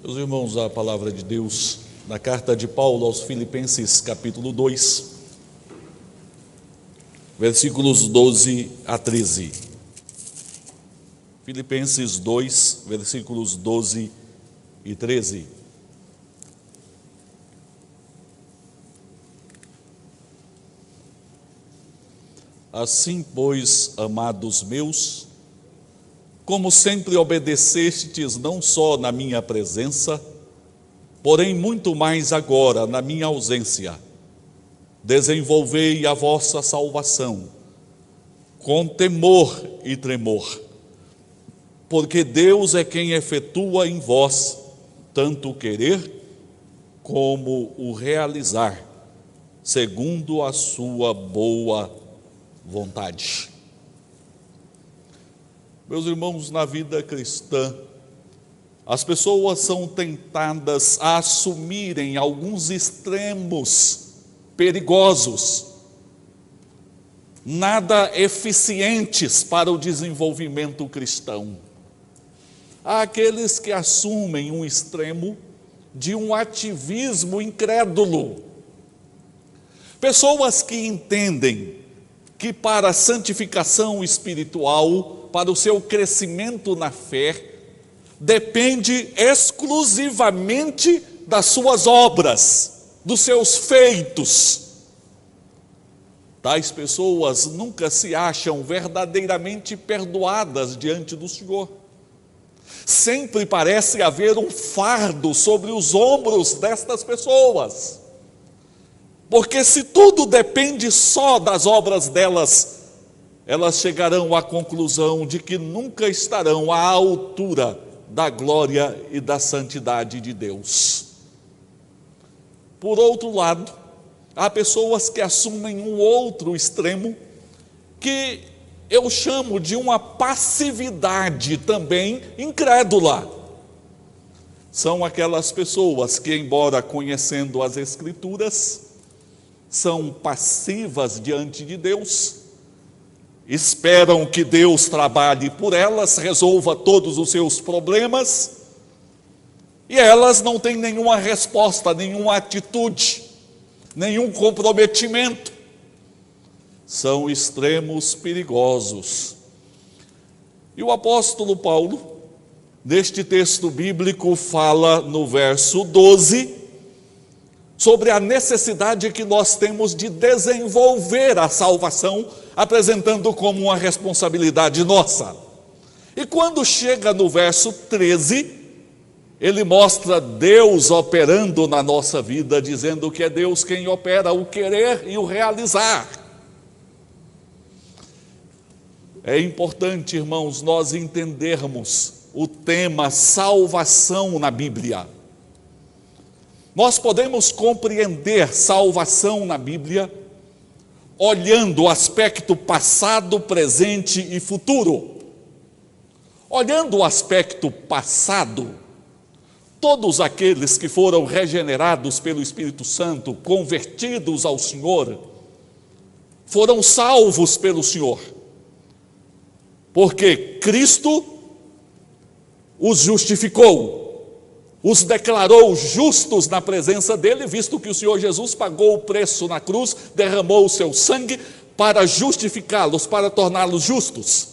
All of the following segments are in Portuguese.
Meus irmãos, a palavra de Deus, na carta de Paulo aos Filipenses, capítulo 2, versículos 12 a 13. Filipenses 2, versículos 12 e 13. Assim, pois, amados meus, como sempre obedecestes não só na minha presença, porém muito mais agora na minha ausência, desenvolvei a vossa salvação com temor e tremor, porque Deus é quem efetua em vós tanto o querer como o realizar, segundo a sua boa vontade. Meus irmãos, na vida cristã, as pessoas são tentadas a assumirem alguns extremos perigosos, nada eficientes para o desenvolvimento cristão. Há aqueles que assumem um extremo de um ativismo incrédulo. Pessoas que entendem que para a santificação espiritual, para o seu crescimento na fé, depende exclusivamente das suas obras, dos seus feitos. Tais pessoas nunca se acham verdadeiramente perdoadas diante do Senhor. Sempre parece haver um fardo sobre os ombros destas pessoas. Porque se tudo depende só das obras delas, elas chegarão à conclusão de que nunca estarão à altura da glória e da santidade de Deus. Por outro lado, há pessoas que assumem um outro extremo, que eu chamo de uma passividade também incrédula. São aquelas pessoas que, embora conhecendo as Escrituras, são passivas diante de Deus, esperam que Deus trabalhe por elas, resolva todos os seus problemas, e elas não têm nenhuma resposta, nenhuma atitude, nenhum comprometimento. São extremos perigosos. E o apóstolo Paulo, neste texto bíblico, fala no verso 12, sobre a necessidade que nós temos de desenvolver a salvação, apresentando como uma responsabilidade nossa. E quando chega no verso 13, ele mostra Deus operando na nossa vida, dizendo que é Deus quem opera o querer e o realizar. É importante, irmãos, nós entendermos o tema salvação na Bíblia. Nós podemos compreender salvação na Bíblia olhando o aspecto passado, presente e futuro. Olhando o aspecto passado, todos aqueles que foram regenerados pelo Espírito Santo, convertidos ao Senhor, foram salvos pelo Senhor, porque Cristo os justificou, os declarou justos na presença dele, visto que o Senhor Jesus pagou o preço na cruz, derramou o seu sangue para justificá-los, para torná-los justos.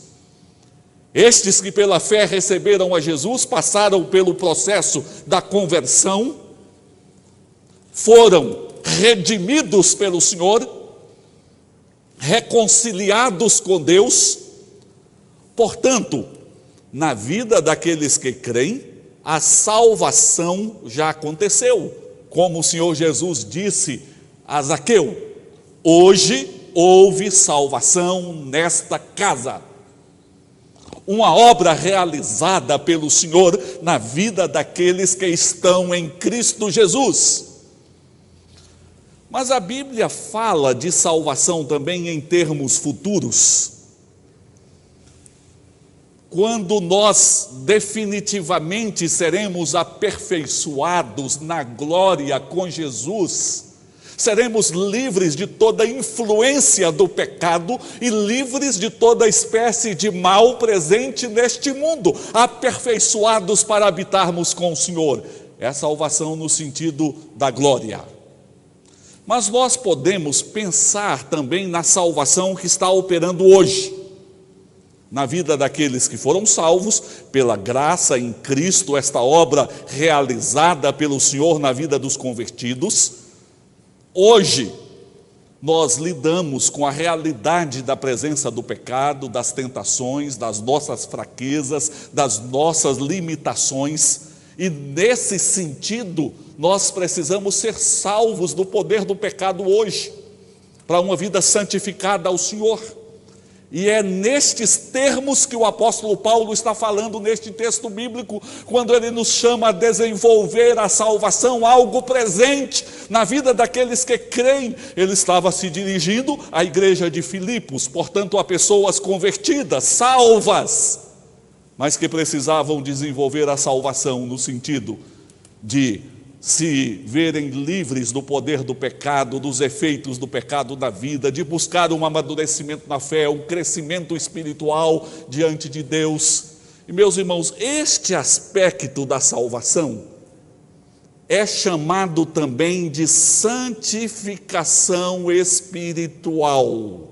Estes que pela fé receberam a Jesus, passaram pelo processo da conversão, foram redimidos pelo Senhor, reconciliados com Deus. Portanto, na vida daqueles que creem, a salvação já aconteceu, como o Senhor Jesus disse a Zaqueu: hoje houve salvação nesta casa. Uma obra realizada pelo Senhor na vida daqueles que estão em Cristo Jesus. Mas a Bíblia fala de salvação também em termos futuros. Quando nós definitivamente seremos aperfeiçoados na glória com Jesus, Seremos livres de toda influência do pecado e livres de toda espécie de mal presente neste mundo, aperfeiçoados para habitarmos com o Senhor. É a salvação no sentido da glória. Mas nós podemos pensar também na salvação que está operando hoje, na vida daqueles que foram salvos pela graça em Cristo, esta obra realizada pelo Senhor na vida dos convertidos. Hoje, nós lidamos com a realidade da presença do pecado, das tentações, das nossas fraquezas, das nossas limitações, e nesse sentido, nós precisamos ser salvos do poder do pecado hoje, para uma vida santificada ao Senhor. E é nestes termos que o apóstolo Paulo está falando neste texto bíblico, quando ele nos chama a desenvolver a salvação, algo presente na vida daqueles que creem. Ele estava se dirigindo à igreja de Filipos, portanto a pessoas convertidas, salvas, mas que precisavam desenvolver a salvação no sentido de se verem livres do poder do pecado, dos efeitos do pecado na vida, de buscar um amadurecimento na fé, um crescimento espiritual diante de Deus. E meus irmãos, este aspecto da salvação é chamado também de santificação espiritual.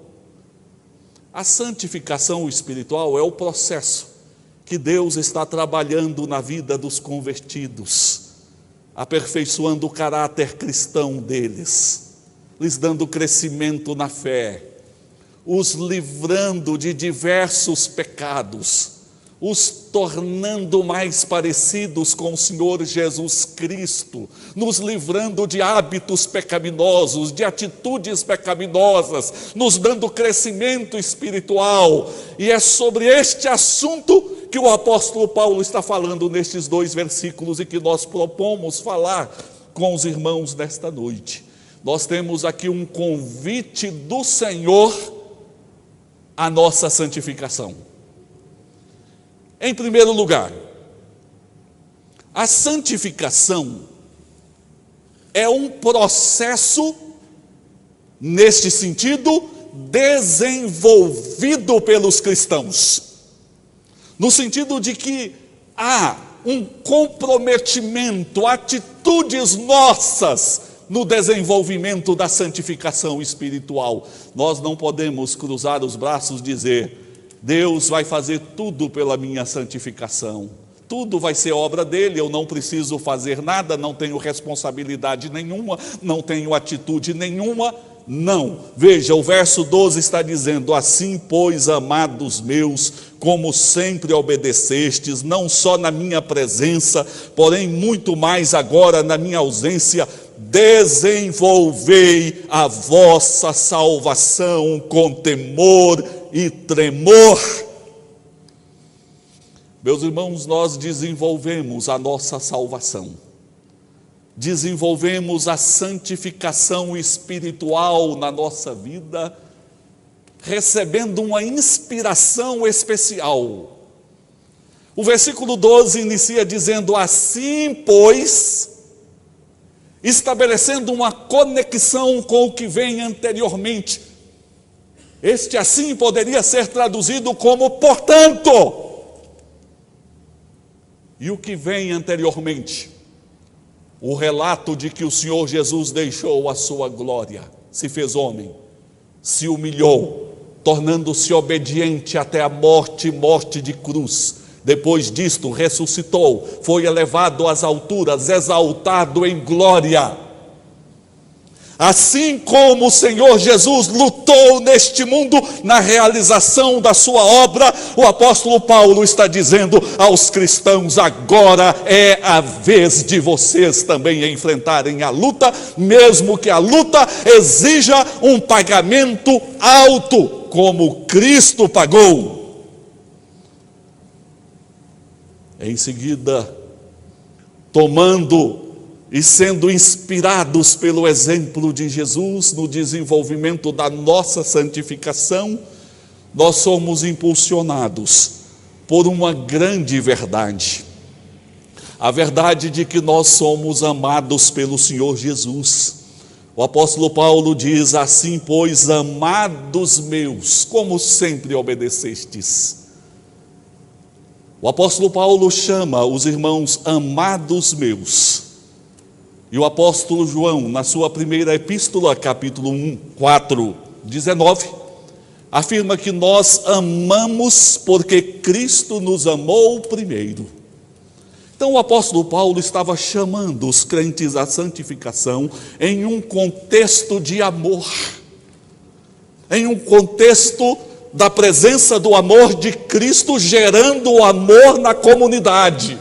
A santificação espiritual é o processo que Deus está trabalhando na vida dos convertidos, aperfeiçoando o caráter cristão deles, lhes dando crescimento na fé, os livrando de diversos pecados, os tornando mais parecidos com o Senhor Jesus Cristo, nos livrando de hábitos pecaminosos, de atitudes pecaminosas, nos dando crescimento espiritual. E é sobre este assunto que o apóstolo Paulo está falando nestes 2 versículos e que nós propomos falar com os irmãos nesta noite. Nós temos aqui um convite do Senhor à nossa santificação. Em primeiro lugar, a santificação é um processo, neste sentido, desenvolvido pelos cristãos. No sentido de que há um comprometimento, atitudes nossas no desenvolvimento da santificação espiritual. Nós não podemos cruzar os braços e dizer: Deus vai fazer tudo pela minha santificação, tudo vai ser obra dele, eu não preciso fazer nada, não tenho responsabilidade nenhuma, não tenho atitude nenhuma. Não, veja, o verso 12 está dizendo: assim, pois, amados meus, como sempre obedecestes, não só na minha presença, porém muito mais agora na minha ausência, desenvolvei a vossa salvação com temor e tremor. Meus irmãos, nós desenvolvemos a nossa salvação, desenvolvemos a santificação espiritual na nossa vida, recebendo uma inspiração especial. O versículo 12 inicia dizendo: assim, pois, estabelecendo uma conexão com o que vem anteriormente. Este assim poderia ser traduzido como portanto. E o que vem anteriormente? O relato de que o Senhor Jesus deixou a sua glória, se fez homem, se humilhou, tornando-se obediente até a morte, morte de cruz. Depois disto ressuscitou, foi elevado às alturas, exaltado em glória. Assim como o Senhor Jesus lutou neste mundo na realização da sua obra, o apóstolo Paulo está dizendo aos cristãos: agora é a vez de vocês também enfrentarem a luta, mesmo que a luta exija um pagamento alto, como Cristo pagou. Em seguida, tomando e sendo inspirados pelo exemplo de Jesus no desenvolvimento da nossa santificação, nós somos impulsionados por uma grande verdade. A verdade de que nós somos amados pelo Senhor Jesus. O apóstolo Paulo diz assim: pois, amados meus, como sempre obedecestes. O apóstolo Paulo chama os irmãos amados meus. E o apóstolo João, na sua primeira epístola, capítulo 1, 4, 19, afirma que nós amamos porque Cristo nos amou primeiro. Então o apóstolo Paulo estava chamando os crentes à santificação em um contexto de amor, em um contexto da presença do amor de Cristo gerando o amor na comunidade.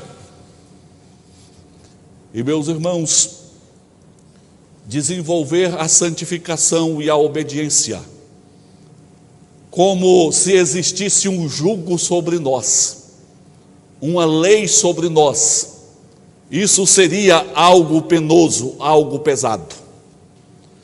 E meus irmãos, desenvolver a santificação e a obediência, como se existisse um jugo sobre nós, uma lei sobre nós, isso seria algo penoso, algo pesado.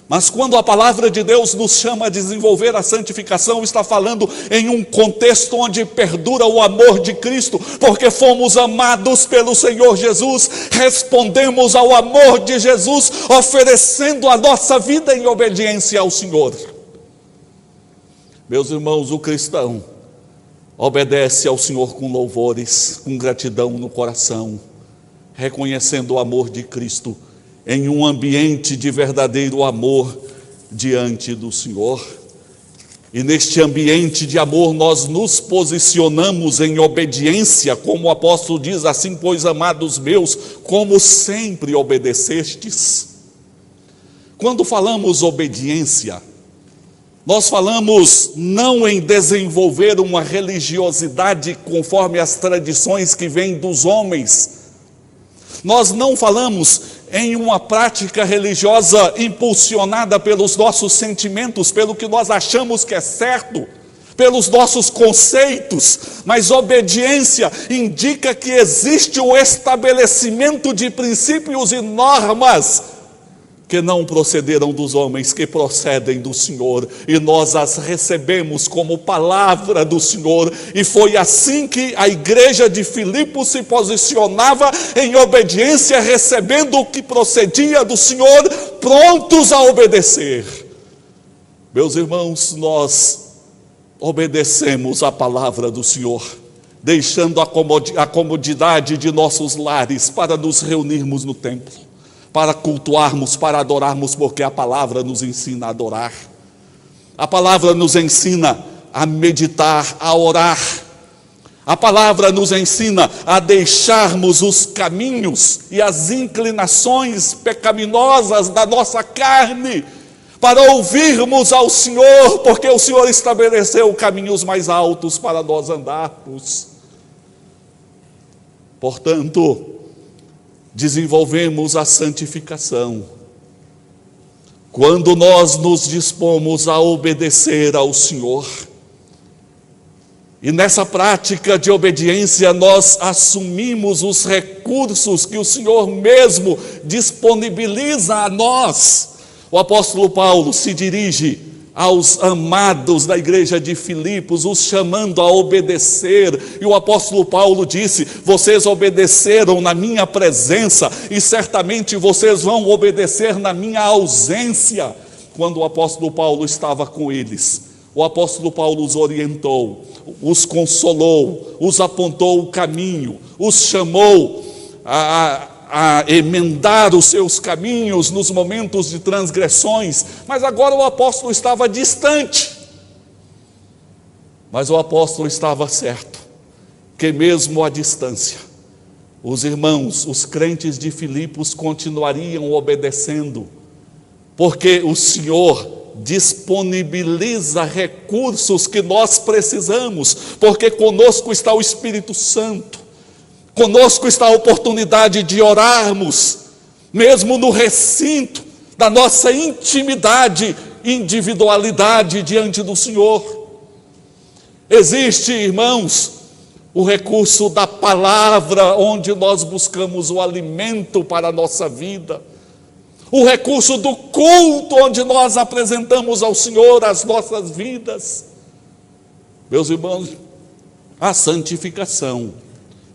Mas quando a palavra de Deus nos chama a desenvolver a santificação, está falando em um contexto onde perdura o amor de Cristo, porque fomos amados pelo Senhor Jesus, respondemos ao amor de Jesus, oferecendo a nossa vida em obediência ao Senhor. Meus irmãos, o cristão obedece ao Senhor com louvores, com gratidão no coração, reconhecendo o amor de Cristo em um ambiente de verdadeiro amor diante do Senhor. E neste ambiente de amor nós nos posicionamos em obediência, como o apóstolo diz assim: pois, amados meus, como sempre obedecestes. Quando falamos obediência, nós falamos não em desenvolver uma religiosidade conforme as tradições que vêm dos homens. Nós não falamos em uma prática religiosa impulsionada pelos nossos sentimentos, pelo que nós achamos que é certo, pelos nossos conceitos, mas obediência indica que existe o estabelecimento de princípios e normas que não procederam dos homens, que procedem do Senhor, e nós as recebemos como palavra do Senhor. E foi assim que a igreja de Filipos se posicionava em obediência, recebendo o que procedia do Senhor, prontos a obedecer. Meus irmãos, nós obedecemos a palavra do Senhor, deixando a comodidade de nossos lares para nos reunirmos no templo, para cultuarmos, para adorarmos, porque a palavra nos ensina a adorar. A palavra nos ensina a meditar, a orar. A palavra nos ensina a deixarmos os caminhos e as inclinações pecaminosas da nossa carne, para ouvirmos ao Senhor, porque o Senhor estabeleceu caminhos mais altos para nós andarmos. Portanto, desenvolvemos a santificação quando nós nos dispomos a obedecer ao Senhor. E nessa prática de obediência nós assumimos os recursos que o Senhor mesmo disponibiliza a nós. O apóstolo Paulo se dirige aos amados da igreja de Filipos, os chamando a obedecer. E o apóstolo Paulo disse: vocês obedeceram na minha presença, e certamente vocês vão obedecer na minha ausência. Quando o apóstolo Paulo estava com eles, o apóstolo Paulo os orientou, os consolou, os apontou o caminho, os chamou a emendar os seus caminhos nos momentos de transgressões. Mas agora o apóstolo estava distante. Mas o apóstolo estava certo, que mesmo à distância, os irmãos, os crentes de Filipos continuariam obedecendo, porque o Senhor disponibiliza recursos que nós precisamos, porque conosco está o Espírito Santo. Conosco está a oportunidade de orarmos, mesmo no recinto da nossa intimidade, individualidade diante do Senhor. Existe, irmãos, o recurso da palavra, onde nós buscamos o alimento para a nossa vida. O recurso do culto, onde nós apresentamos ao Senhor as nossas vidas. Meus irmãos, a santificação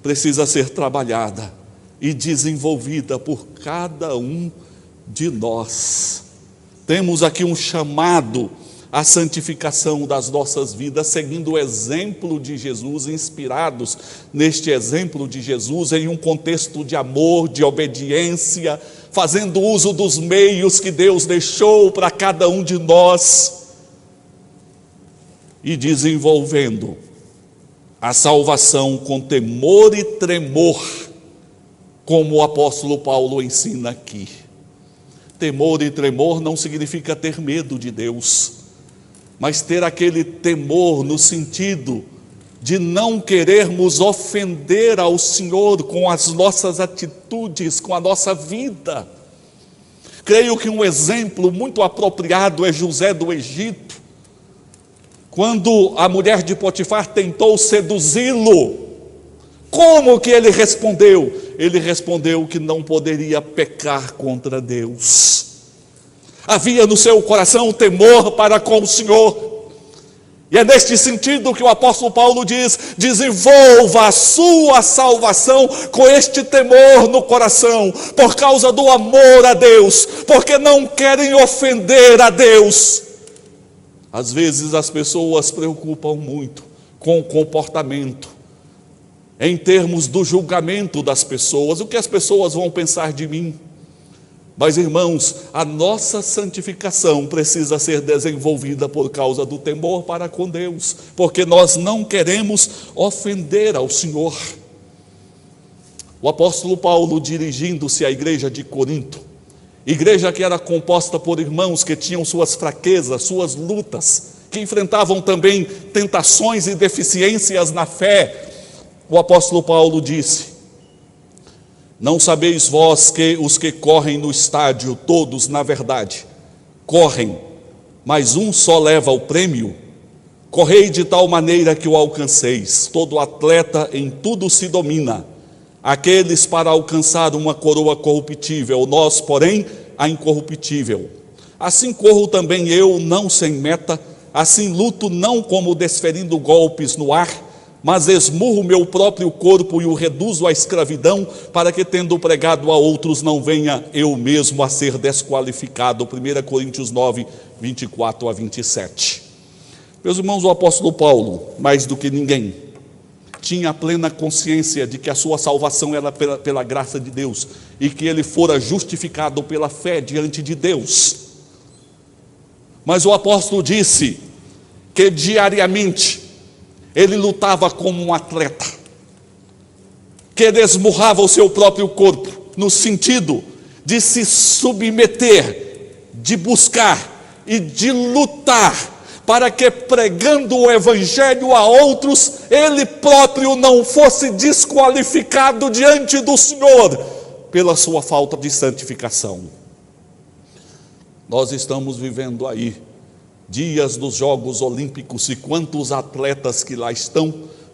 precisa ser trabalhada e desenvolvida por cada um de nós. Temos aqui um chamado à santificação das nossas vidas, seguindo o exemplo de Jesus, inspirados neste exemplo de Jesus, em um contexto de amor, de obediência, fazendo uso dos meios que Deus deixou para cada um de nós e desenvolvendo a salvação com temor e tremor, como o apóstolo Paulo ensina aqui. Temor e tremor não significa ter medo de Deus, mas ter aquele temor no sentido de não querermos ofender ao Senhor com as nossas atitudes, com a nossa vida. Creio que um exemplo muito apropriado é José do Egito. Quando a mulher de Potifar tentou seduzi-lo, como que ele respondeu? Ele respondeu que não poderia pecar contra Deus. Havia no seu coração temor para com o Senhor. E é neste sentido que o apóstolo Paulo diz: desenvolva a sua salvação com este temor no coração, por causa do amor a Deus, porque não querem ofender a Deus. Às vezes as pessoas se preocupam muito com o comportamento, em termos do julgamento das pessoas, o que as pessoas vão pensar de mim. Mas, irmãos, a nossa santificação precisa ser desenvolvida por causa do temor para com Deus, porque nós não queremos ofender ao Senhor. O apóstolo Paulo, dirigindo-se à igreja de Corinto, igreja que era composta por irmãos que tinham suas fraquezas, suas lutas, que enfrentavam também tentações e deficiências na fé, o apóstolo Paulo disse: não sabeis vós que os que correm no estádio, todos na verdade correm, mas um só leva o prêmio? Correi de tal maneira que o alcanceis. Todo atleta em tudo se domina, aqueles para alcançar uma coroa corruptível, nós, porém, a incorruptível. Assim corro também eu, não sem meta, assim luto não como desferindo golpes no ar, mas esmurro meu próprio corpo e o reduzo à escravidão, para que, tendo pregado a outros, não venha eu mesmo a ser desqualificado. 1 Coríntios 9, 24 a 27. Meus irmãos, o apóstolo Paulo, mais do que ninguém, tinha plena consciência de que a sua salvação era pela graça de Deus, e que ele fora justificado pela fé diante de Deus. Mas o apóstolo disse que diariamente ele lutava como um atleta, que ele esmurrava o seu próprio corpo, no sentido de se submeter, de buscar e de lutar, para que, pregando o evangelho a outros, ele próprio não fosse desqualificado diante do Senhor, pela sua falta de santificação. Nós estamos vivendo aí dias dos Jogos Olímpicos, e quantos atletas que lá estão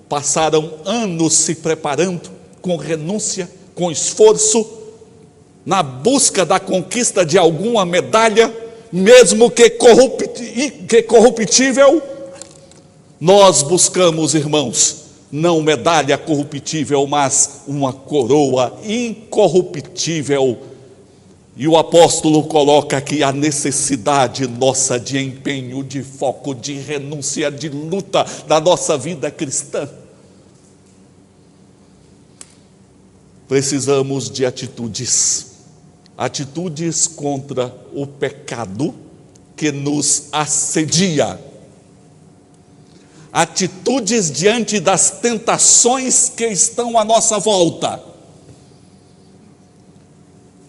passaram anos se preparando, com renúncia, com esforço, na busca da conquista de alguma medalha, mesmo que corruptível. Nós buscamos, irmãos, não medalha corruptível, mas uma coroa incorruptível. E o apóstolo coloca aqui a necessidade nossa de empenho, de foco, de renúncia, de luta da nossa vida cristã. Precisamos de atitudes contra o pecado que nos assedia, atitudes diante das tentações que estão à nossa volta,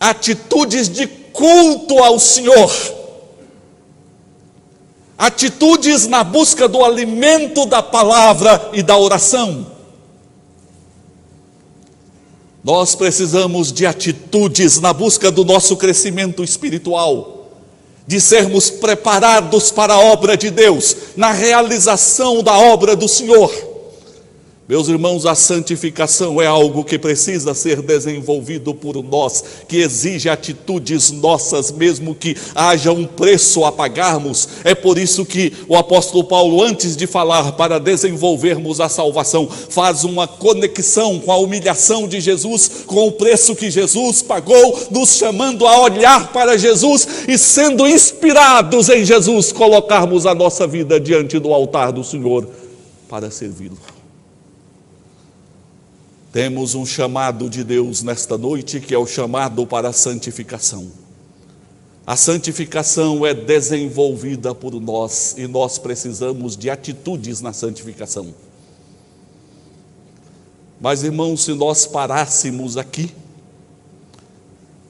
atitudes de culto ao Senhor, atitudes na busca do alimento da palavra e da oração. Nós precisamos de atitudes na busca do nosso crescimento espiritual, de sermos preparados para a obra de Deus, na realização da obra do Senhor. Meus irmãos, a santificação é algo que precisa ser desenvolvido por nós, que exige atitudes nossas, mesmo que haja um preço a pagarmos. É por isso que o apóstolo Paulo, antes de falar para desenvolvermos a salvação, faz uma conexão com a humilhação de Jesus, com o preço que Jesus pagou, nos chamando a olhar para Jesus e, sendo inspirados em Jesus, colocarmos a nossa vida diante do altar do Senhor para servi-lo. Temos um chamado de Deus nesta noite, que é o chamado para a santificação. A santificação é desenvolvida por nós e nós precisamos de atitudes na santificação. Mas, irmãos, se nós parássemos aqui,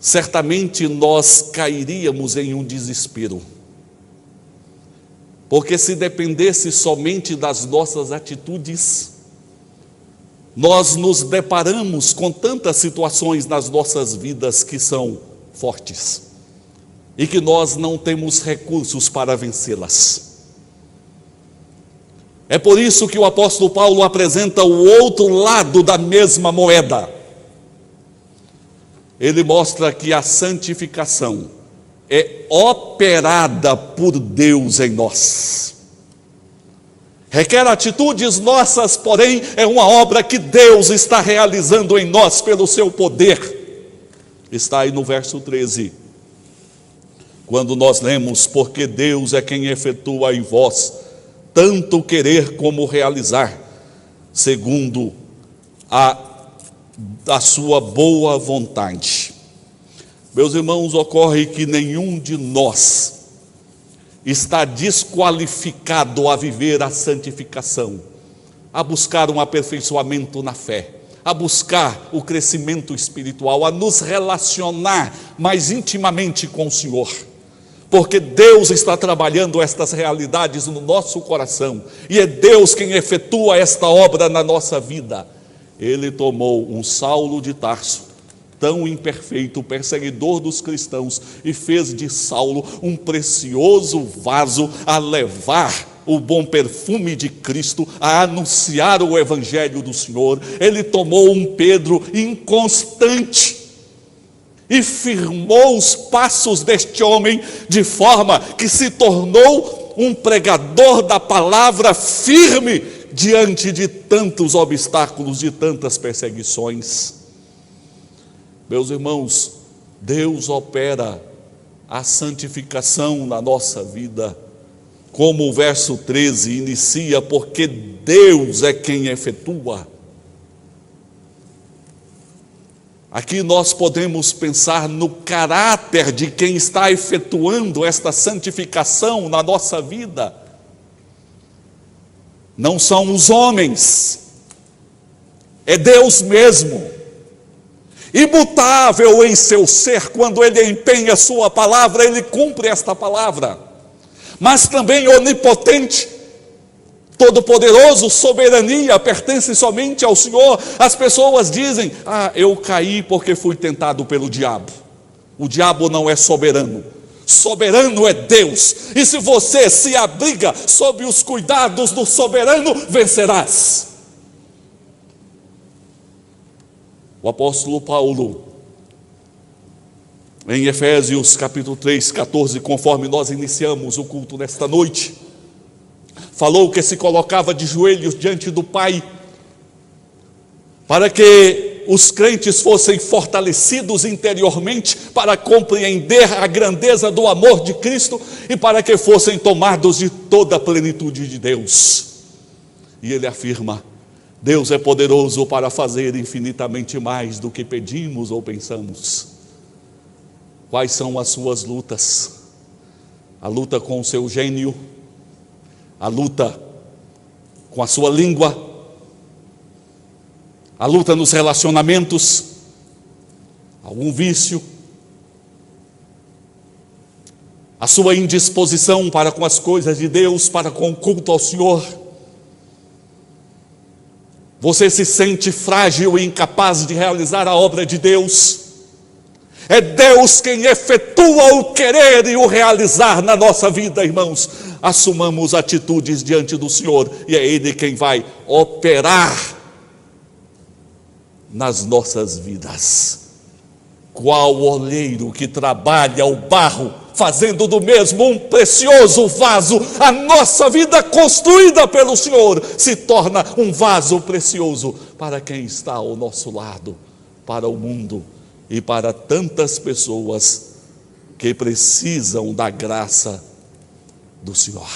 certamente nós cairíamos em um desespero. Porque se dependesse somente das nossas atitudes, nós nos deparamos com tantas situações nas nossas vidas que são fortes e que nós não temos recursos para vencê-las. É por isso que o apóstolo Paulo apresenta o outro lado da mesma moeda. Ele mostra que a santificação é operada por Deus em nós. Requer atitudes nossas, porém é uma obra que Deus está realizando em nós pelo seu poder. Está aí no verso 13. Quando nós lemos: porque Deus é quem efetua em vós tanto querer como realizar, segundo a sua boa vontade. Meus irmãos, ocorre que nenhum de nós está desqualificado a viver a santificação, a buscar um aperfeiçoamento na fé, a buscar o crescimento espiritual, a nos relacionar mais intimamente com o Senhor, porque Deus está trabalhando estas realidades no nosso coração, e é Deus quem efetua esta obra na nossa vida. Ele tomou um Saulo de Tarso, tão imperfeito, perseguidor dos cristãos, e fez de Saulo um precioso vaso a levar o bom perfume de Cristo, a anunciar o evangelho do Senhor. Ele tomou um Pedro inconstante e firmou os passos deste homem, de forma que se tornou um pregador da palavra firme diante de tantos obstáculos, de tantas perseguições. Meus irmãos, Deus opera a santificação na nossa vida, como o verso 13 inicia: porque Deus é quem efetua. Aqui nós podemos pensar no caráter de quem está efetuando esta santificação na nossa vida. Não são os homens, é Deus mesmo. Imutável em seu ser, quando Ele empenha a sua palavra, Ele cumpre esta palavra. Mas também onipotente, todo-poderoso, soberania pertence somente ao Senhor. As pessoas dizem: eu caí porque fui tentado pelo diabo. O diabo não é soberano. Soberano é Deus. E se você se abriga sob os cuidados do soberano, vencerás. O apóstolo Paulo, em Efésios capítulo 3, 14, conforme nós iniciamos o culto nesta noite, falou que se colocava de joelhos diante do Pai, para que os crentes fossem fortalecidos interiormente, para compreender a grandeza do amor de Cristo, e para que fossem tomados de toda a plenitude de Deus. E ele afirma: Deus é poderoso para fazer infinitamente mais do que pedimos ou pensamos. Quais são as suas lutas? A luta com o seu gênio, a luta com a sua língua, a luta nos relacionamentos, algum vício, a sua indisposição para com as coisas de Deus, para com o culto ao Senhor. Você se sente frágil e incapaz de realizar a obra de Deus. É Deus quem efetua o querer e o realizar na nossa vida, irmãos. Assumamos atitudes diante do Senhor, e é Ele quem vai operar nas nossas vidas. Qual olheiro que trabalha o barro, fazendo do mesmo um precioso vaso. A nossa vida construída pelo Senhor se torna um vaso precioso para quem está ao nosso lado, para o mundo e para tantas pessoas que precisam da graça do Senhor.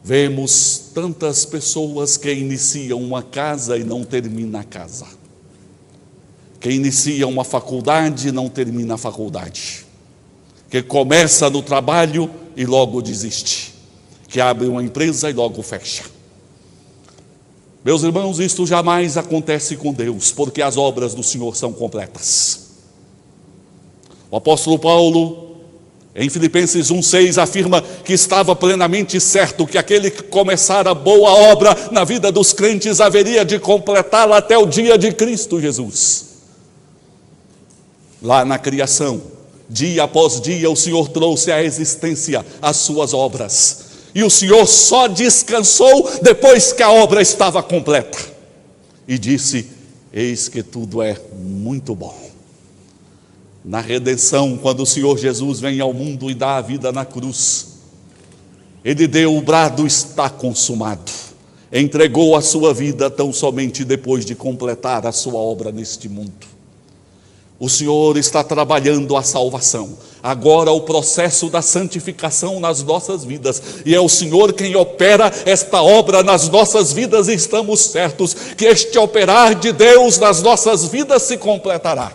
Vemos tantas pessoas que iniciam uma casa e não terminam a casa, que inicia uma faculdade e não termina a faculdade, que começa no trabalho e logo desiste, que abre uma empresa e logo fecha. Meus irmãos, isto jamais acontece com Deus, porque as obras do Senhor são completas. O apóstolo Paulo, em Filipenses 1,6, afirma que estava plenamente certo que aquele que começara boa obra na vida dos crentes haveria de completá-la até o dia de Cristo Jesus. Lá na criação, dia após dia, o Senhor trouxe à existência as suas obras. E o Senhor só descansou depois que a obra estava completa. E disse: eis que tudo é muito bom. Na redenção, quando o Senhor Jesus vem ao mundo e dá a vida na cruz, Ele deu o brado: está consumado. Entregou a sua vida tão somente depois de completar a sua obra neste mundo. O Senhor está trabalhando a salvação. Agora o processo da santificação nas nossas vidas. E é o Senhor quem opera esta obra nas nossas vidas, e estamos certos que este operar de Deus nas nossas vidas se completará.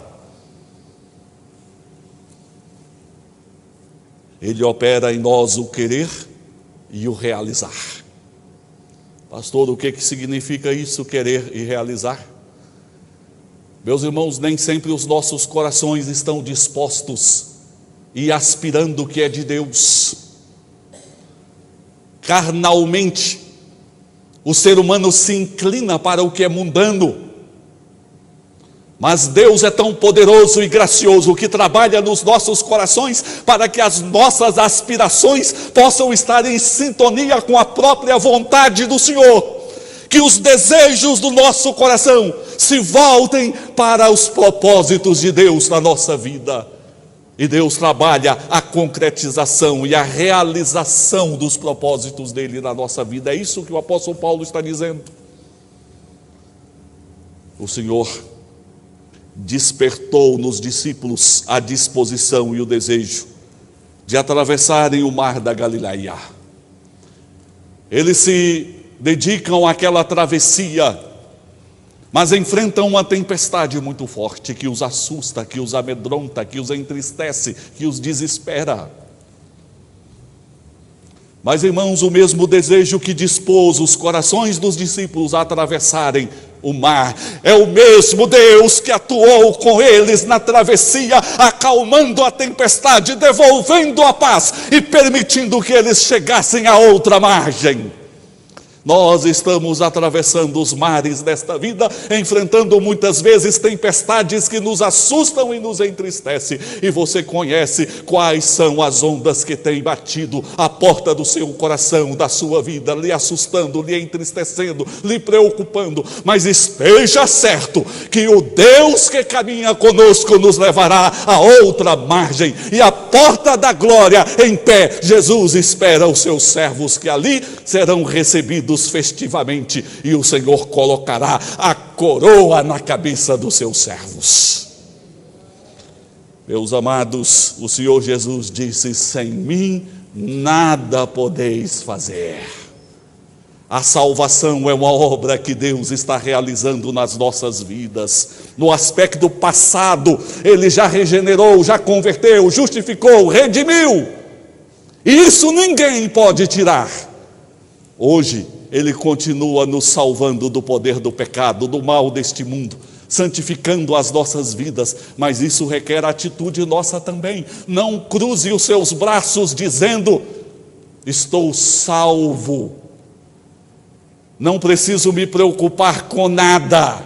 Ele opera em nós o querer e o realizar. Pastor, o que significa isso, querer e realizar? Meus irmãos, nem sempre os nossos corações estão dispostos e aspirando o que é de Deus. Carnalmente, o ser humano se inclina para o que é mundano. Mas Deus é tão poderoso e gracioso que trabalha nos nossos corações para que as nossas aspirações possam estar em sintonia com a própria vontade do Senhor. Que os desejos do nosso coração se voltem para os propósitos de Deus na nossa vida. E Deus trabalha a concretização e a realização dos propósitos dele na nossa vida. É isso que o apóstolo Paulo está dizendo. O Senhor despertou nos discípulos a disposição e o desejo de atravessarem o mar da Galileia. Eles se dedicam àquela travessia, mas enfrentam uma tempestade muito forte que os assusta, que os amedronta, que os entristece, que os desespera. Mas, irmãos, o mesmo desejo que dispôs os corações dos discípulos a atravessarem o mar, é o mesmo Deus que atuou com eles na travessia, acalmando a tempestade, devolvendo a paz e permitindo que eles chegassem à outra margem. Nós estamos atravessando os mares desta vida, enfrentando muitas vezes tempestades que nos assustam e nos entristecem. E você conhece quais são as ondas que têm batido à porta do seu coração, da sua vida, lhe assustando, lhe entristecendo, lhe preocupando. Mas esteja certo que o Deus que caminha conosco nos levará a outra margem. E a porta da glória em pé, Jesus espera os seus servos que ali serão recebidos festivamente, e o Senhor colocará a coroa na cabeça dos seus servos. Meus amados, o Senhor Jesus disse: sem mim nada podeis fazer. A salvação é uma obra que Deus está realizando nas nossas vidas. No aspecto passado, Ele já regenerou, já converteu, justificou, redimiu. E isso ninguém pode tirar. Hoje, Ele continua nos salvando do poder do pecado, do mal deste mundo, santificando as nossas vidas, mas isso requer atitude nossa também. Não cruze os seus braços dizendo: estou salvo, não preciso me preocupar com nada.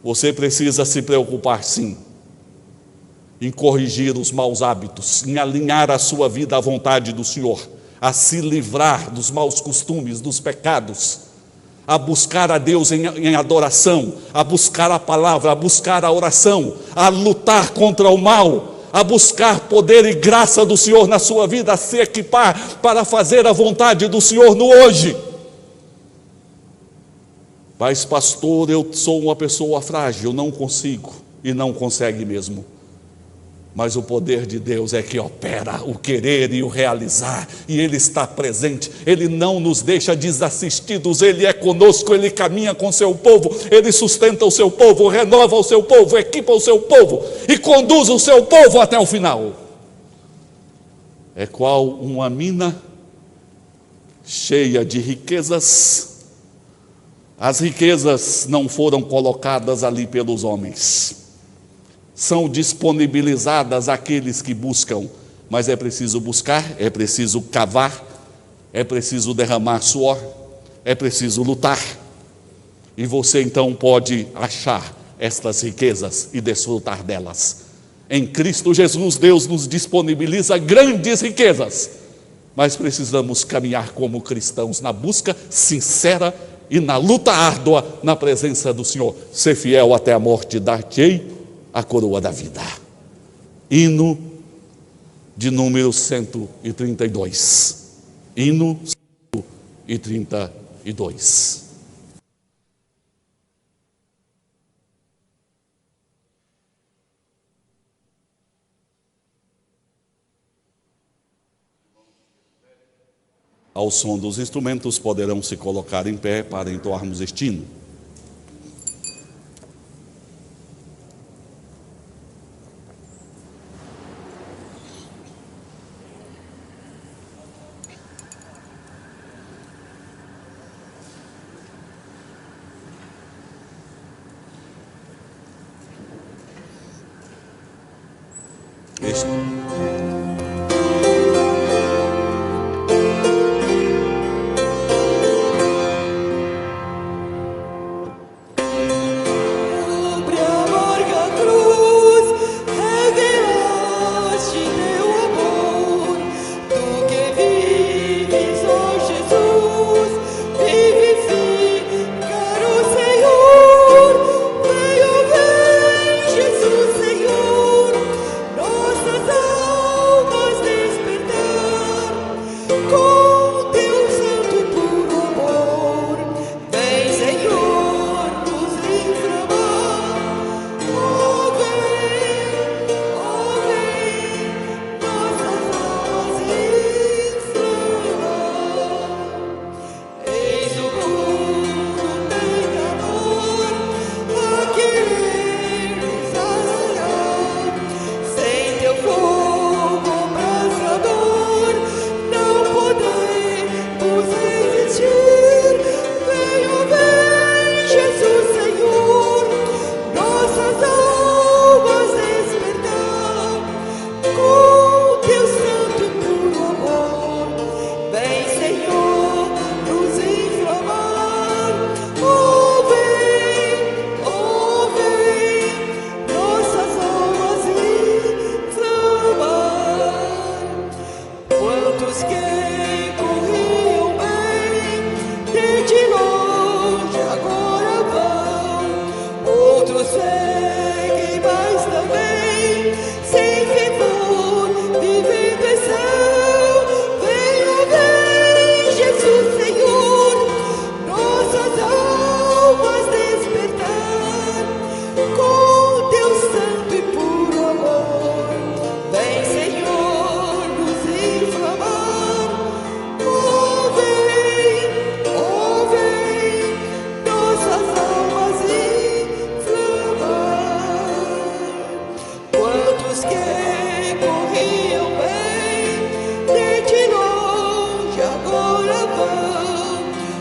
Você precisa se preocupar sim, em corrigir os maus hábitos, em alinhar a sua vida à vontade do Senhor, a se livrar dos maus costumes, dos pecados. a buscar a Deus em adoração, a buscar a palavra, a buscar a oração, a lutar contra o mal, a buscar poder e graça do Senhor na sua vida, a se equipar para fazer a vontade do Senhor no hoje. Mas pastor, eu sou uma pessoa frágil, não consigo, e não consegue mesmo. Mas o poder de Deus é que opera o querer e o realizar, e Ele está presente, Ele não nos deixa desassistidos, Ele é conosco, Ele caminha com o seu povo, Ele sustenta o seu povo, renova o seu povo, equipa o seu povo, e conduz o seu povo até o final. É qual uma mina cheia de riquezas. As riquezas não foram colocadas ali pelos homens, são disponibilizadas àqueles que buscam, mas é preciso buscar, é preciso cavar, é preciso derramar suor, é preciso lutar, e você então pode achar estas riquezas e desfrutar delas. Em Cristo Jesus, Deus nos disponibiliza grandes riquezas, mas precisamos caminhar como cristãos na busca sincera e na luta árdua na presença do Senhor. Ser fiel até a morte, dar-te-ei a coroa da vida. Hino de número 132. Hino 132. Ao som dos instrumentos, poderão se colocar em pé para entoarmos este hino.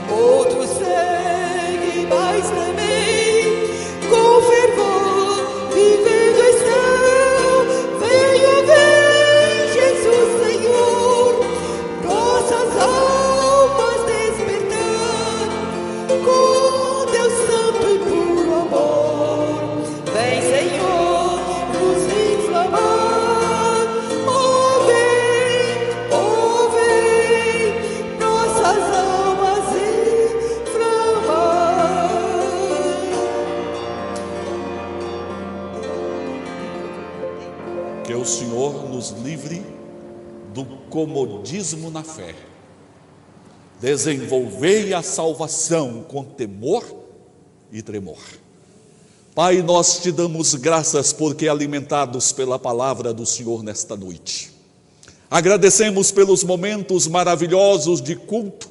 Outros seguem, mas também com fervor. Que o Senhor nos livre do comodismo na fé. Desenvolvei a salvação com temor e tremor. Pai, nós te damos graças porque alimentados pela palavra do Senhor nesta noite. Agradecemos pelos momentos maravilhosos de culto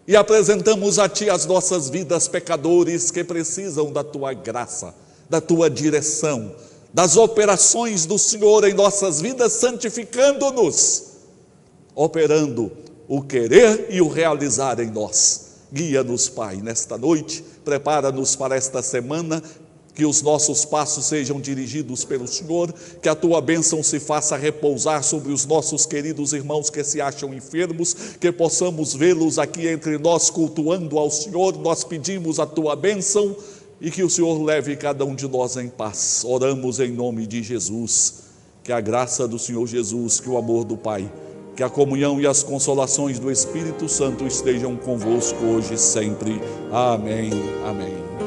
e apresentamos a Ti as nossas vidas pecadores que precisam da Tua graça, da Tua direção, das operações do Senhor em nossas vidas, santificando-nos, operando o querer e o realizar em nós. Guia-nos, Pai, nesta noite, prepara-nos para esta semana, que os nossos passos sejam dirigidos pelo Senhor, que a Tua bênção se faça repousar sobre os nossos queridos irmãos que se acham enfermos, que possamos vê-los aqui entre nós cultuando ao Senhor. Nós pedimos a Tua bênção e que o Senhor leve cada um de nós em paz. Oramos em nome de Jesus, que a graça do Senhor Jesus, que o amor do Pai, que a comunhão e as consolações do Espírito Santo estejam convosco hoje e sempre. Amém. Amém.